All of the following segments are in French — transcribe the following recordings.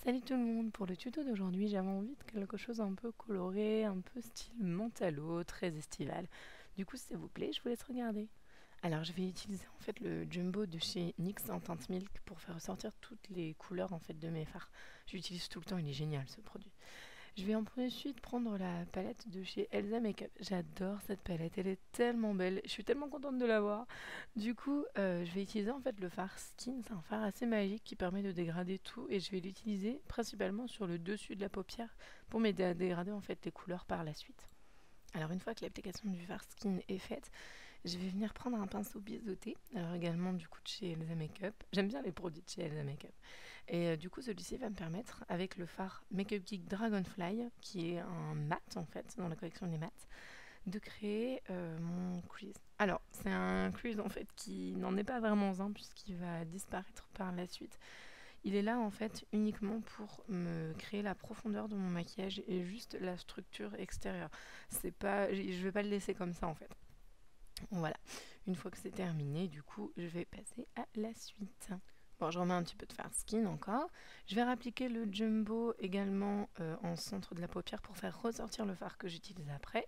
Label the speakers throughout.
Speaker 1: Salut tout le monde, pour le tuto d'aujourd'hui j'avais envie de quelque chose un peu coloré, un peu style Mentalo, très estival. Du coup si ça vous plaît, je vous laisse regarder. Alors je vais utiliser en fait le Jumbo de chez NYX en teinte Milk pour faire ressortir toutes les couleurs en fait de mes fards. J'utilise tout le temps, il est génial ce produit. Je vais ensuite prendre la palette de chez Elsa Makeup. J'adore cette palette, elle est tellement belle. Je suis tellement contente de l'avoir. Du coup, je vais utiliser en fait le fard Skin. C'est un fard assez magique qui permet de dégrader tout et je vais l'utiliser principalement sur le dessus de la paupière pour m'aider à dégrader en fait les couleurs par la suite. Alors une fois que l'application du fard Skin est faite, je vais venir prendre un pinceau biseauté, alors également du coup de chez Elsa Makeup. J'aime bien les produits de chez Elsa Makeup. Et du coup celui-ci va me permettre, avec le fard Makeup Geek Dragonfly, qui est un mat en fait, dans la collection des mats, de créer mon crease. Alors c'est un crease en fait qui n'en est pas vraiment un puisqu'il va disparaître par la suite. Il est là en fait uniquement pour me créer la profondeur de mon maquillage et juste la structure extérieure. C'est pas, je vais pas le laisser comme ça en fait. Voilà, une fois que c'est terminé, du coup, je vais passer à la suite. Bon, je remets un petit peu de fard skin encore. Je vais réappliquer le Jumbo également en centre de la paupière pour faire ressortir le fard que j'utilise après.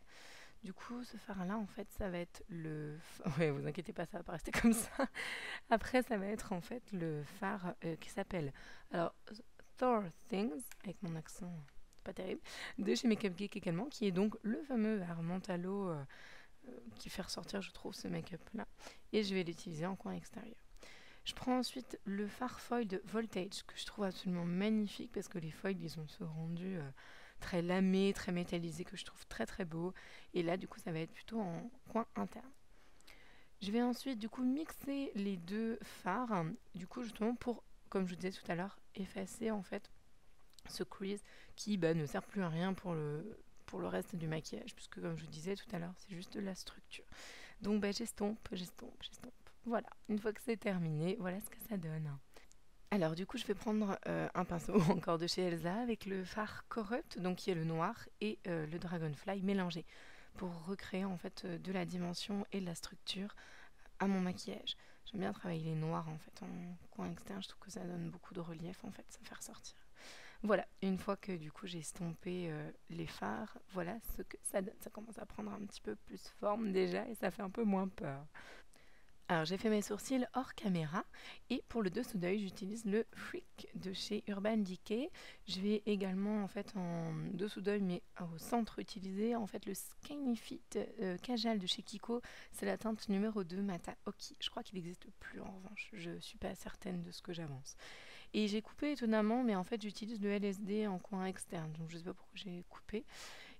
Speaker 1: Du coup, ce fard-là, en fait, ça va être le... Ouais, vous inquiétez pas, ça va pas rester comme ça. Après, ça va être en fait le fard qui s'appelle... Alors, Thor Things, avec mon accent pas terrible, de chez Makeup Geek également, qui est donc le fameux fard Mentalo qui fait ressortir, je trouve, ce make-up là. Et je vais l'utiliser en coin extérieur. Je prends ensuite le fard foil de Voltage que je trouve absolument magnifique parce que les foils ils ont ce rendu très lamé, très métallisé que je trouve très très beau. Et là du coup ça va être plutôt en coin interne. Je vais ensuite du coup mixer les deux fards du coup justement pour, comme je vous disais tout à l'heure, effacer en fait ce crease qui ne sert plus à rien pour le reste du maquillage, puisque comme je vous disais tout à l'heure, c'est juste de la structure. Donc j'estompe, j'estompe, j'estompe. Voilà, une fois que c'est terminé, voilà ce que ça donne. Alors du coup, je vais prendre un pinceau encore de chez Elsa avec le fard Corrupt, donc qui est le noir, et le Dragonfly mélangé pour recréer en fait de la dimension et de la structure à mon maquillage. J'aime bien travailler les noirs en fait en coin externe, je trouve que ça donne beaucoup de relief en fait, ça fait ressortir. Voilà, une fois que du coup j'ai estompé les fards, voilà ce que ça donne. Ça commence à prendre un petit peu plus forme déjà et ça fait un peu moins peur. Alors j'ai fait mes sourcils hors caméra et pour le dessous d'œil j'utilise le Freak de chez Urban Decay. Je vais également en fait en dessous d'œil mais au centre utiliser en fait le Skinny Fit Kajal de chez Kiko. C'est la teinte numéro 2 Mata Oki. Je crois qu'il n'existe plus en revanche, je suis pas certaine de ce que j'avance. Et j'ai coupé étonnamment mais en fait j'utilise le LSD en coin externe donc je sais pas pourquoi j'ai coupé.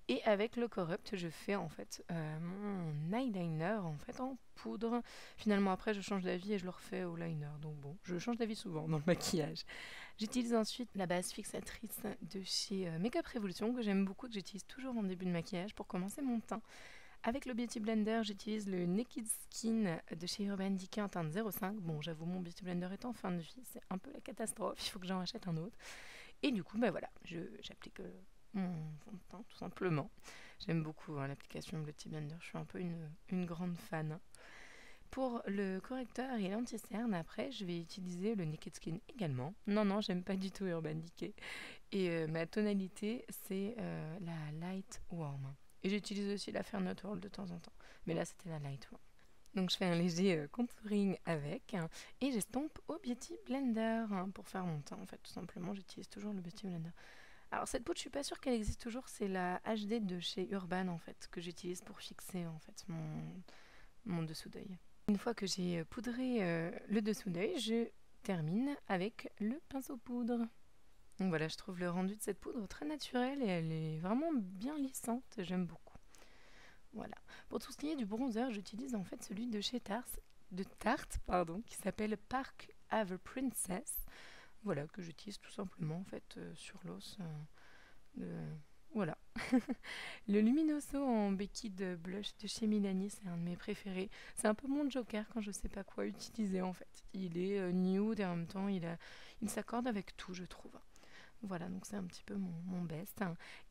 Speaker 1: Et avec le Corrupt, je fais en fait mon eyeliner en fait en poudre. Finalement après je change d'avis et je le refais au liner. Donc bon, je change d'avis souvent dans le maquillage. J'utilise ensuite la base fixatrice de chez Makeup Revolution que j'aime beaucoup, que j'utilise toujours en début de maquillage pour commencer mon teint. Avec le Beauty Blender, j'utilise le Naked Skin de chez Urban Decay en teinte 05. Bon, j'avoue, mon Beauty Blender est en fin de vie, c'est un peu la catastrophe, il faut que j'en rachète un autre. Et du coup, voilà, j'applique mon fond de teint tout simplement. J'aime beaucoup l'application Beauty Blender, je suis un peu une grande fan. Pour le correcteur et l'anti-cerne, après, je vais utiliser le Naked Skin également. Non, non, j'aime pas du tout Urban Decay. Et ma tonalité, c'est la Light Warm. Et j'utilise aussi la Fair World de temps en temps. Mais là, c'était la Light Warm. Donc je fais un léger contouring avec et j'estompe au Beauty Blender pour faire mon teint en fait tout simplement j'utilise toujours le Beauty Blender. Alors cette poudre je suis pas sûre qu'elle existe toujours, c'est la HD de chez Urban en fait que j'utilise pour fixer en fait mon dessous d'œil. Une fois que j'ai poudré le dessous d'œil, je termine avec le pinceau poudre. Donc voilà, je trouve le rendu de cette poudre très naturel et elle est vraiment bien lissante, j'aime beaucoup. Voilà. Pour tout ce qui est du bronzer, j'utilise en fait celui de chez Tarte, pardon, qui s'appelle Park Ave Princess. Voilà, que j'utilise tout simplement en fait sur l'os. Voilà. Le Luminoso en béquille de blush de chez Milani, c'est un de mes préférés. C'est un peu mon joker quand je sais pas quoi utiliser en fait. Il est nude et en même temps il s'accorde avec tout, je trouve. Voilà, donc c'est un petit peu mon best.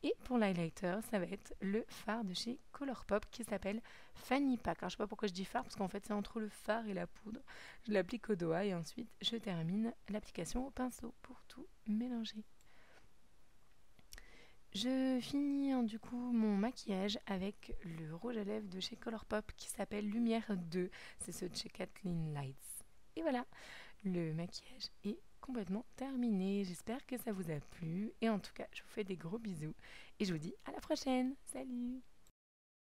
Speaker 1: Et pour l'highlighter, ça va être le fard de chez Colourpop qui s'appelle Fanny Pack. Alors, je sais pas pourquoi je dis fard, parce qu'en fait, c'est entre le fard et la poudre. Je l'applique au doigt et ensuite, je termine l'application au pinceau pour tout mélanger. Je finis du coup mon maquillage avec le rouge à lèvres de chez Colourpop qui s'appelle Lumière 2. C'est ce de chez Kathleen Lights. Et voilà, le maquillage est complètement terminé. J'espère que ça vous a plu. Et en tout cas, je vous fais des gros bisous. Et je vous dis à la prochaine. Salut!